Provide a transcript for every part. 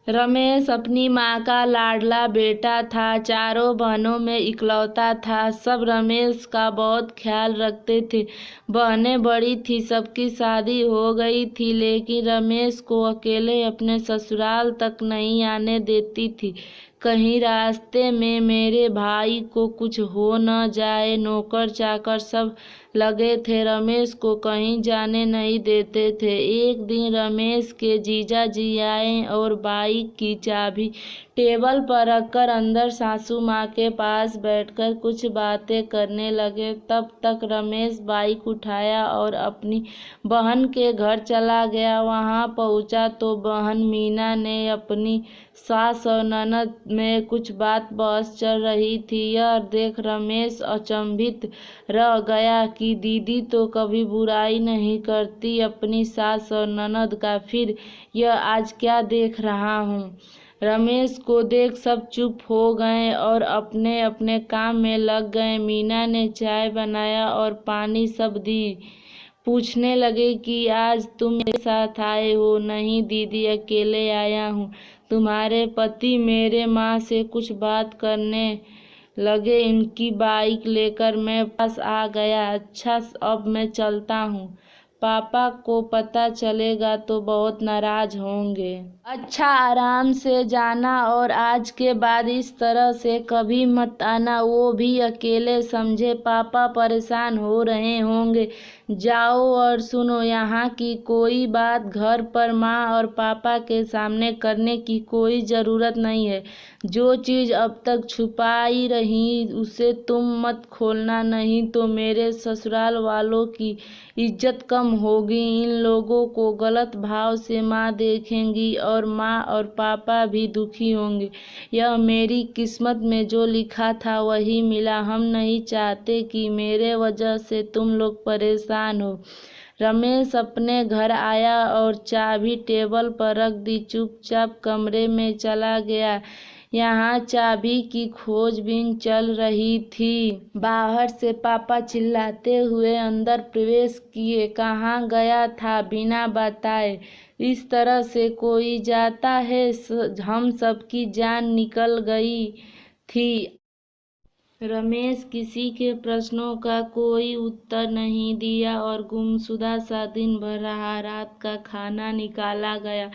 रमेश अपनी माँ का लाडला बेटा था। चारों बहनों में इकलौता था। सब रमेश का बहुत ख्याल रखते थे। बहनें बड़ी थी, सबकी शादी हो गई थी, लेकिन रमेश को अकेले अपने ससुराल तक नहीं आने देती थी। कहीं रास्ते में मेरे भाई को कुछ हो न जाए। नौकर चाकर सब लगे थे, रमेश को कहीं जाने नहीं देते थे। एक दिन रमेश के जीजा जी आए और बाइक की चाबी टेबल पर रखकर अंदर सासू माँ के पास बैठकर कुछ बातें करने लगे। तब तक रमेश बाइक उठाया और अपनी बहन के घर चला गया। वहाँ पहुँचा तो बहन मीना ने अपनी सास और ननद में कुछ बात बहस चल रही थी। यह देख रमेश अचंभित रह गया कि दीदी तो कभी बुराई नहीं करती अपनी सास और ननद का, फिर यह आज क्या देख रहा हूँ। रमेश को देख सब चुप हो गए और अपने अपने काम में लग गए। मीना ने चाय बनाया और पानी सब दी। पूछने लगे कि आज तुम मेरे साथ आए हो। नहीं दीदी, अकेले आया हूँ। तुम्हारे पति मेरे माँ से कुछ बात करने लगे, इनकी बाइक लेकर मैं पास आ गया। अच्छा, अब मैं चलता हूँ। पापा को पता चलेगा तो बहुत नाराज होंगे। अच्छा, आराम से जाना और आज के बाद इस तरह से कभी मत आना, वो भी अकेले। समझे? पापा परेशान हो रहे होंगे। जाओ और सुनो, यहाँ की कोई बात घर पर माँ और पापा के सामने करने की कोई ज़रूरत नहीं है। जो चीज़ अब तक छुपाई रही उसे तुम मत खोलना, नहीं तो मेरे ससुराल वालों की इज्जत कम होगी। इन लोगों को गलत भाव से माँ देखेंगी और माँ और पापा भी दुखी होंगे। यह मेरी किस्मत में जो लिखा था वही मिला। हम नहीं चाहते कि मेरे वजह से तुम लोग परेशान हो। रमेश अपने घर आया और चाबी टेबल पर रख दी। चुपचाप कमरे में चला गया। यहाँ चाबी की खोजबीन चल रही थी। बाहर से पापा चिल्लाते हुए अंदर प्रवेश किए। कहाँ गया था बिना बताए? इस तरह से कोई जाता है? हम सबकी जान निकल गई थी। रमेश किसी के प्रश्नों का कोई उत्तर नहीं दिया और गुमशुदा सा दिन भर रहा। रात का खाना निकाला गया।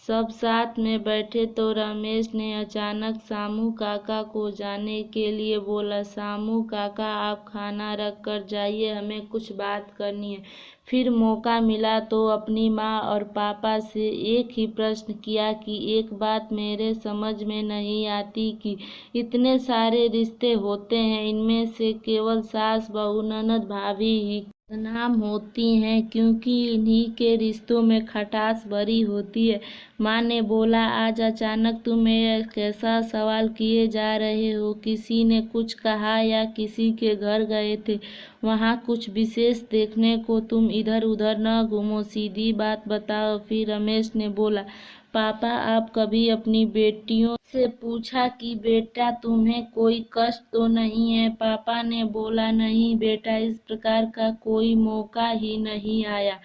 सब साथ में बैठे तो रमेश ने अचानक सामू काका को जाने के लिए बोला। सामू काका, आप खाना रख कर जाइए, हमें कुछ बात करनी है। फिर मौका मिला तो अपनी माँ और पापा से एक ही प्रश्न किया कि एक बात मेरे समझ में नहीं आती कि इतने सारे रिश्ते होते हैं, इनमें से केवल सास बहू ननद भाभी ही नाम होती हैं, क्योंकि इन्हीं के रिश्तों में खटास भरी होती है। माँ ने बोला, आज अचानक तुम ये कैसा सवाल किए जा रहे हो? किसी ने कुछ कहा या किसी के घर गए थे? वहाँ कुछ विशेष देखने को? तुम इधर उधर न घूमो, सीधी बात बताओ। फिर रमेश ने बोला, पापा, आप कभी अपनी बेटियों से पूछा कि बेटा तुम्हें कोई कष्ट तो नहीं है? पापा ने बोला, नहीं बेटा, इस प्रकार का कोई मौका ही नहीं आया।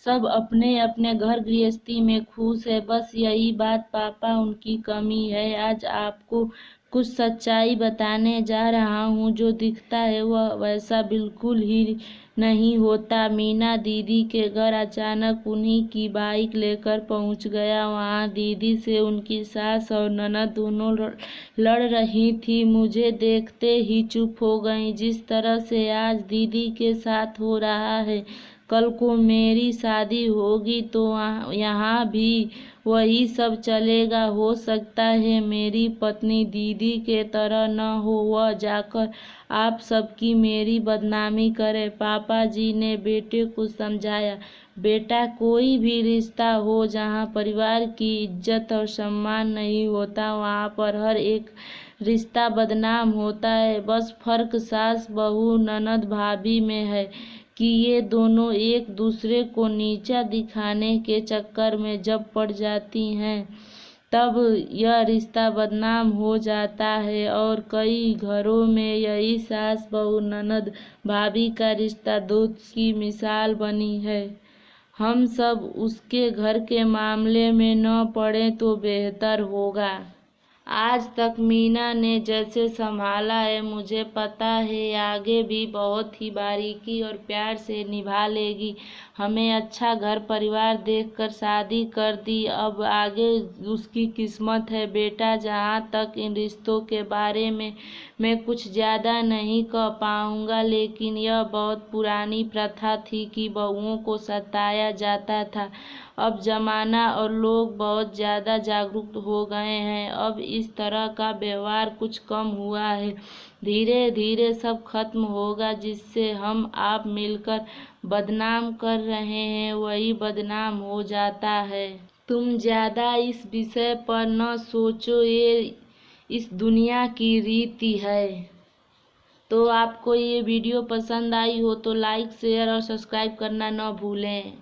सब अपने अपने घर गृहस्थी में खुश है, बस यही बात पापा उनकी कमी है। आज आपको कुछ सच्चाई बताने जा रहा हूँ। जो दिखता है वह वैसा बिल्कुल ही नहीं होता। मीना दीदी के घर अचानक उन्हीं की बाइक लेकर पहुंच गया। वहां दीदी से उनकी सास और ननद दोनों लड़ रही थी। मुझे देखते ही चुप हो गई। जिस तरह से आज दीदी के साथ हो रहा है, कल को मेरी शादी होगी तो यहाँ भी वही सब चलेगा। हो सकता है मेरी पत्नी दीदी के तरह न हो, वह जाकर आप सबकी मेरी बदनामी करे। पापा जी ने बेटे को समझाया, बेटा, कोई भी रिश्ता हो जहाँ परिवार की इज्जत और सम्मान नहीं होता, वहाँ पर हर एक रिश्ता बदनाम होता है। बस फर्क सास बहू ननद भाभी में है कि ये दोनों एक दूसरे को नीचा दिखाने के चक्कर में जब पड़ जाती हैं तब यह रिश्ता बदनाम हो जाता है। और कई घरों में यही सास बहू ननद भाभी का रिश्ता दोस्त की मिसाल बनी है। हम सब उसके घर के मामले में न पड़ें तो बेहतर होगा। आज तक मीना ने जैसे संभाला है, मुझे पता है आगे भी बहुत ही बारीकी और प्यार से निभा लेगी। हमें अच्छा घर परिवार देखकर शादी कर दी, अब आगे उसकी किस्मत है। बेटा, जहाँ तक इन रिश्तों के बारे में मैं कुछ ज़्यादा नहीं कह पाऊँगा, लेकिन यह बहुत पुरानी प्रथा थी कि बहुओं को सताया जाता था। अब ज़माना और लोग बहुत ज़्यादा जागरूक हो गए हैं। अब इस तरह का व्यवहार कुछ कम हुआ है। धीरे धीरे सब खत्म होगा। जिससे हम आप मिलकर बदनाम कर रहे हैं, वही बदनाम हो जाता है। तुम ज़्यादा इस विषय पर न सोचो, ये इस दुनिया की रीति है। तो आपको ये वीडियो पसंद आई हो तो लाइक, शेयर और सब्सक्राइब करना न भूलें।